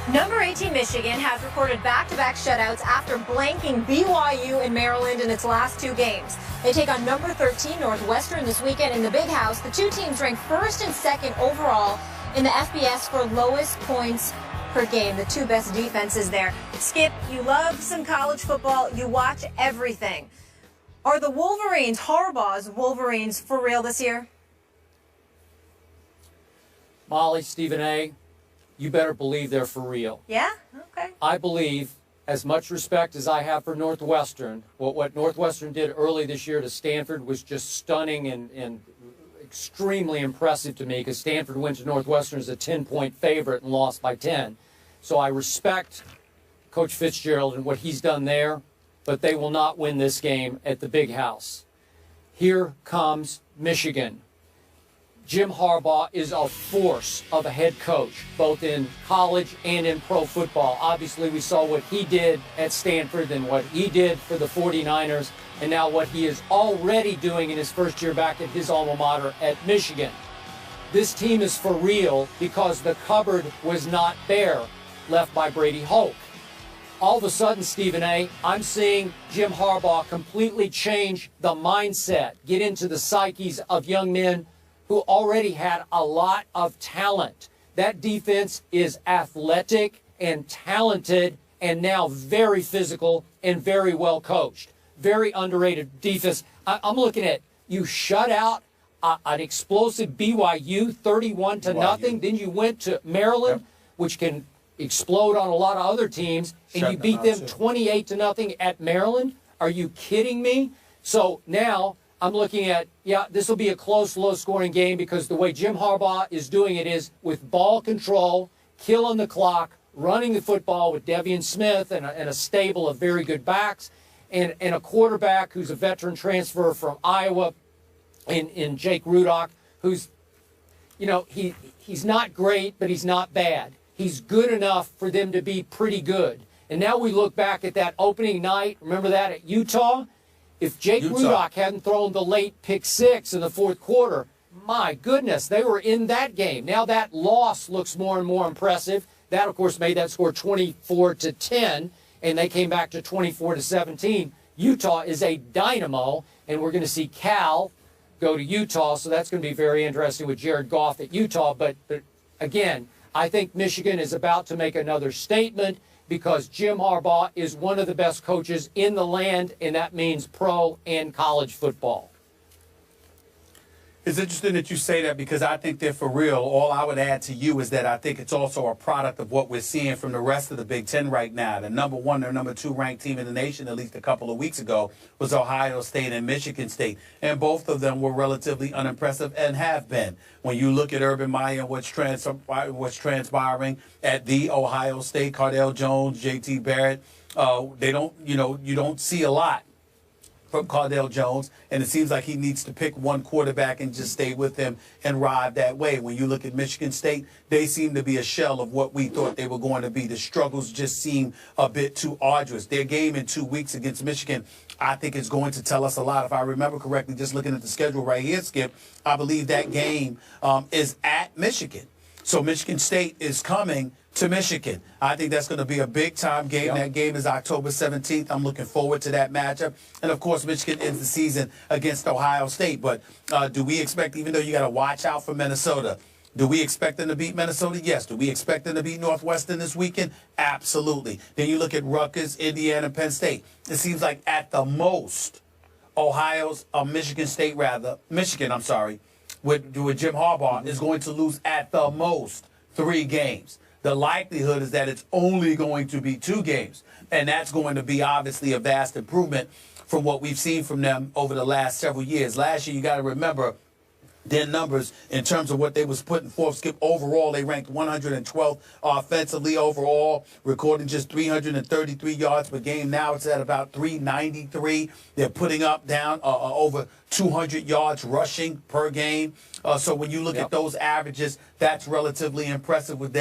Number 18 Michigan has recorded back-to-back shutouts after blanking BYU and Maryland in its last two games. They take on number 13 Northwestern this weekend in the Big House. The two teams ranked first and second overall in the FBS for lowest points per game, the two best defenses there. Skip, you love some college football. You watch everything. Are the Wolverines, Harbaugh's Wolverines, for real this year? Molly, Stephen A., you better believe they're for real. Yeah? Okay. I believe, as much respect as I have for Northwestern, what Northwestern did early this year to Stanford was just stunning and extremely impressive to me, because Stanford went to Northwestern as a 10-point favorite and lost by 10. So I respect Coach Fitzgerald and what he's done there, but they will not win this game at the Big House. Here comes Michigan. Jim Harbaugh is a force of a head coach, both in college and in pro football. Obviously, we saw what he did at Stanford and what he did for the 49ers, and now what he is already doing in his first year back at his alma mater at Michigan. This team is for real because the cupboard was not bare, left by Brady Hoke. All of a sudden, Stephen A., I'm seeing Jim Harbaugh completely change the mindset, get into the psyches of young men who already had a lot of talent. That defense is athletic and talented and now very physical and very well coached. Very underrated defense. I'm looking at you shut out an explosive BYU 31-0. Then you went to Maryland, which can explode on a lot of other teams, and you beat them 28-0 at Maryland. Are you kidding me? So now I'm looking at, yeah, this will be a close, low-scoring game because the way Jim Harbaugh is doing it is with ball control, killing the clock, running the football with Devian Smith and a stable of very good backs, and a quarterback who's a veteran transfer from Iowa in Jake Rudock, who's, you know, he's not great, but he's not bad. He's good enough for them to be pretty good. And now we look back at that opening night, remember that at Utah? If Jake Rudock hadn't thrown the late pick six in the fourth quarter, my goodness, they were in that game. Now that loss looks more and more impressive. That, of course, made that score 24-10, and they came back to 24-17. Utah is a dynamo, and we're going to see Cal go to Utah, so that's going to be very interesting with Jared Goff at Utah. But again, I think Michigan is about to make another statement, because Jim Harbaugh is one of the best coaches in the land, and that means pro and college football. It's interesting that you say that, because I think they're for real. All I would add to you is that I think it's also a product of what we're seeing from the rest of the Big Ten right now. The number one or number two ranked team in the nation, at least a couple of weeks ago, was Ohio State and Michigan State. And both of them were relatively unimpressive and have been. When you look at Urban Meyer and what's transpiring at the Ohio State, Cardale Jones, J.T. Barrett, you don't see a lot from Cardale Jones, and it seems like he needs to pick one quarterback and just stay with him and ride that way. When you look at Michigan State, they seem to be a shell of what we thought they were going to be. The struggles just seem a bit too arduous. Their game in 2 weeks against Michigan, I think, is going to tell us a lot. If I remember correctly, just looking at the schedule right here, Skip, I believe that game is at Michigan. So Michigan State is coming to Michigan. I think that's going to be a big-time game. Yep. That game is October 17th. I'm looking forward to that matchup. And, of course, Michigan ends the season against Ohio State. But do we expect, even though you got to watch out for Minnesota, do we expect them to beat Minnesota? Yes. Do we expect them to beat Northwestern this weekend? Absolutely. Then you look at Rutgers, Indiana, Penn State. It seems like at the most, Michigan, with Jim Harbaugh is going to lose at the most 3 games. The likelihood is that it's only going to be 2 games, and that's going to be obviously a vast improvement from what we've seen from them over the last several years. Last year, you got to remember, their numbers in terms of what they was putting forth, Skip, overall, they ranked 112th offensively overall, recording just 333 yards per game. Now it's at about 393. They're putting up down over 200 yards rushing per game. So when you look at those averages, that's relatively impressive with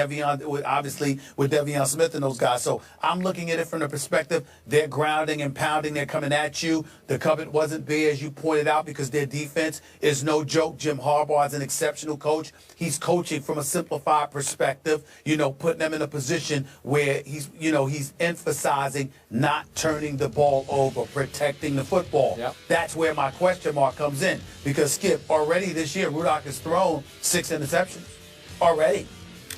obviously with Devion Smith and those guys. So I'm looking at it from the perspective, they're grounding and pounding, they're coming at you. The cover wasn't there, as you pointed out, because their defense is no joke. Jim Harbaugh is an exceptional coach. He's coaching from a simplified perspective, putting them in a position where he's emphasizing not turning the ball over, protecting the football. That's where my question mark comes in, because Skip, already this year, Rudock has thrown 6 interceptions already.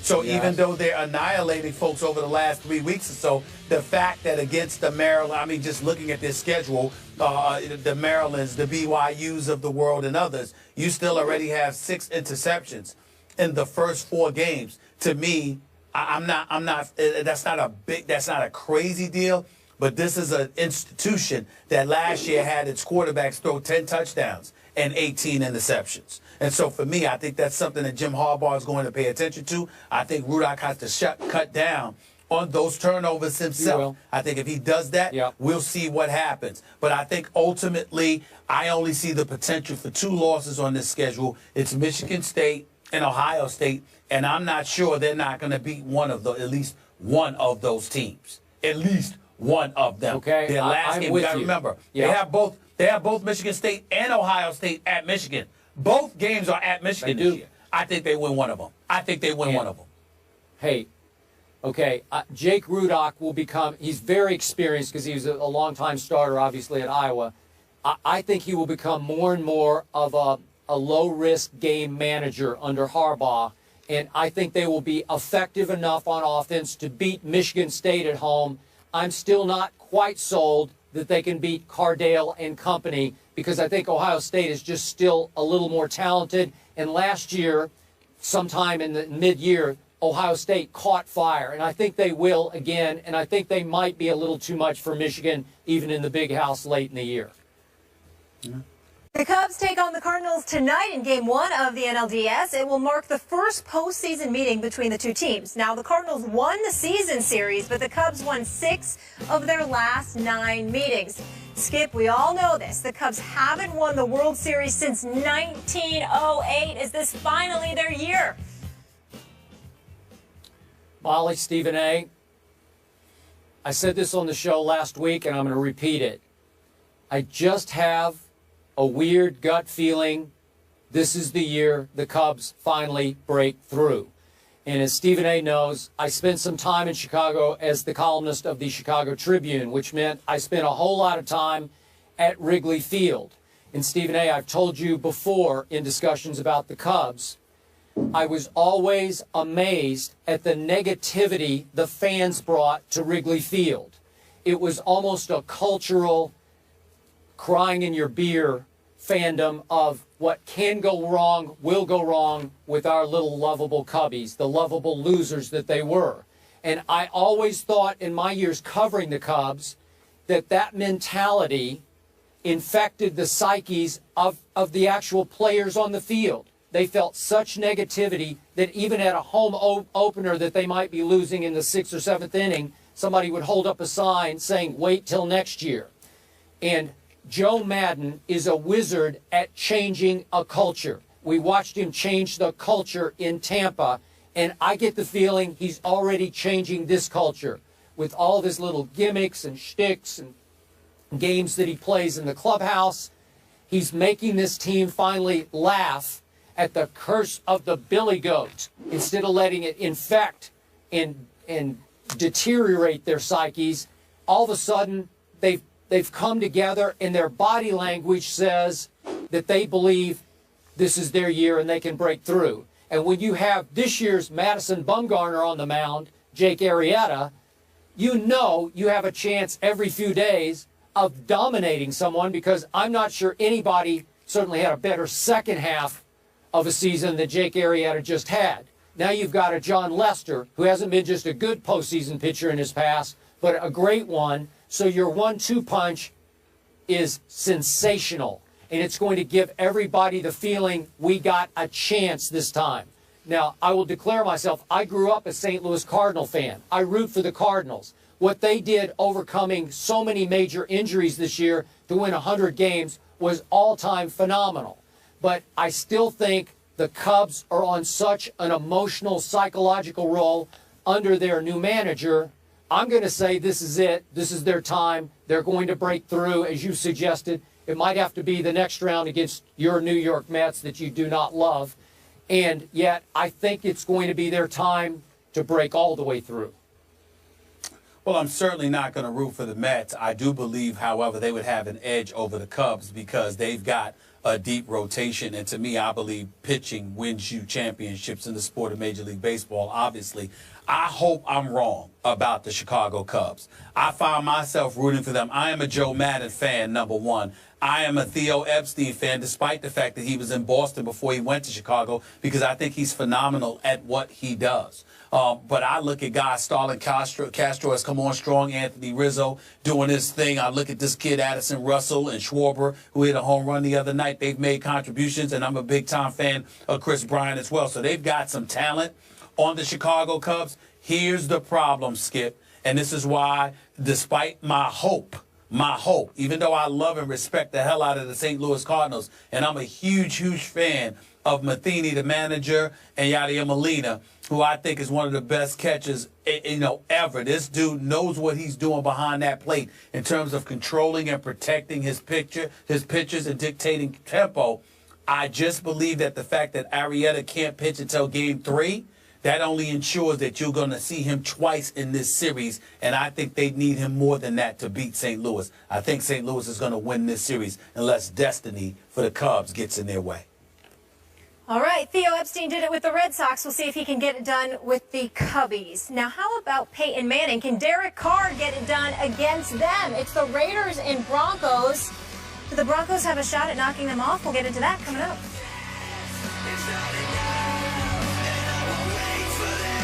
So even though they're annihilating folks over the last 3 weeks or so, the fact that against the Maryland, just looking at their schedule, the Marylands, the BYUs of the world and others, you still already have 6 interceptions in the first 4 games. To me, that's not a crazy deal, but this is an institution that last year had its quarterbacks throw 10 touchdowns and 18 interceptions. And so for me, I think that's something that Jim Harbaugh is going to pay attention to. I think Rudock has to cut down on those turnovers himself. I think if he does that, we'll see what happens. But I think ultimately, I only see the potential for 2 losses on this schedule. It's Michigan State and Ohio State, and I'm not sure they're not going to beat at least one of those teams. At least one of them. Okay, their last game, you got to remember, they have both Michigan State and Ohio State at Michigan. Both games are at Michigan this year. I think they win one of them. Hey, okay, Jake Rudock will become, he's very experienced because he was a longtime starter, obviously, at Iowa. I think he will become more and more of a low-risk game manager under Harbaugh, and I think they will be effective enough on offense to beat Michigan State at home. I'm still not quite sold that they can beat Cardale and company, because I think Ohio State is just still a little more talented. And last year, sometime in the mid-year, Ohio State caught fire, and I think they will again, and I think they might be a little too much for Michigan, even in the big house late in the year. The Cubs take on the Cardinals tonight in Game 1 of the NLDS. It will mark the first postseason meeting between the two teams. Now, the Cardinals won the season series, but the Cubs won 6 of their last 9 meetings. Skip, we all know this. The Cubs haven't won the World Series since 1908. Is this finally their year? Molly, Stephen A., I said this on the show last week, and I'm going to repeat it. I just have a weird gut feeling this is the year the Cubs finally break through. And as Stephen A. knows, I spent some time in Chicago as the columnist of the Chicago Tribune, which meant I spent a whole lot of time at Wrigley Field. And Stephen A., I've told you before in discussions about the Cubs, I was always amazed at the negativity the fans brought to Wrigley Field. It was almost a cultural crying in your beer fandom of what can go wrong, will go wrong with our little lovable Cubbies, the lovable losers that they were. And I always thought in my years covering the Cubs that mentality infected the psyches of the actual players on the field. They felt such negativity that even at a home opener that they might be losing in the 6th or 7th inning, somebody would hold up a sign saying, wait till next year. And Joe Madden is a wizard at changing a culture. We watched him change the culture in Tampa, and I get the feeling he's already changing this culture with all of his little gimmicks and shticks and games that he plays in the clubhouse. He's making this team finally laugh at the curse of the billy goat instead of letting it infect and deteriorate their psyches. All of a sudden, they've come together, and their body language says that they believe this is their year and they can break through. And when you have this year's Madison Bumgarner on the mound, Jake Arrieta, you know you have a chance every few days of dominating someone, because I'm not sure anybody certainly had a better second half of a season that Jake Arrieta just had. Now you've got a John Lester, who hasn't been just a good postseason pitcher in his past, but a great one. So your 1-2 punch is sensational, and it's going to give everybody the feeling we got a chance this time. Now, I will declare myself, I grew up a St. Louis Cardinal fan. I root for the Cardinals. What they did overcoming so many major injuries this year to win 100 games was all-time phenomenal. But I still think the Cubs are on such an emotional, psychological roll under their new manager. I'm going to say this is it. This is their time. They're going to break through, as you suggested. It might have to be the next round against your New York Mets that you do not love. And yet, I think it's going to be their time to break all the way through. Well, I'm certainly not going to root for the Mets. I do believe, however, they would have an edge over the Cubs because they've got a deep rotation. And to me, I believe pitching wins you championships in the sport of Major League Baseball, obviously. I hope I'm wrong about the Chicago Cubs. I find myself rooting for them. I am a Joe Madden fan, number one. I am a Theo Epstein fan, despite the fact that he was in Boston before he went to Chicago, because I think he's phenomenal at what he does. But I look at guys, Starlin Castro has come on strong, Anthony Rizzo doing his thing. I look at this kid, Addison Russell and Schwarber, who hit a home run the other night. They've made contributions, and I'm a big-time fan of Chris Bryant as well. So they've got some talent on the Chicago Cubs. Here's the problem, Skip, and this is why, despite my hope, even though I love and respect the hell out of the St. Louis Cardinals, and I'm a huge fan of Matheny, the manager, and Yadier Molina, who I think is one of the best catchers, ever. This dude knows what he's doing behind that plate in terms of controlling and protecting his pitches and dictating tempo. I just believe that the fact that Arrieta can't pitch until Game 3, that only ensures that you're going to see him twice in this series, and I think they need him more than that to beat St. Louis. I think St. Louis is going to win this series unless destiny for the Cubs gets in their way. All right, Theo Epstein did it with the Red Sox. We'll see if he can get it done with the Cubbies. Now, how about Peyton Manning? Can Derek Carr get it done against them? It's the Raiders and Broncos. Do the Broncos have a shot at knocking them off? We'll get into that coming up.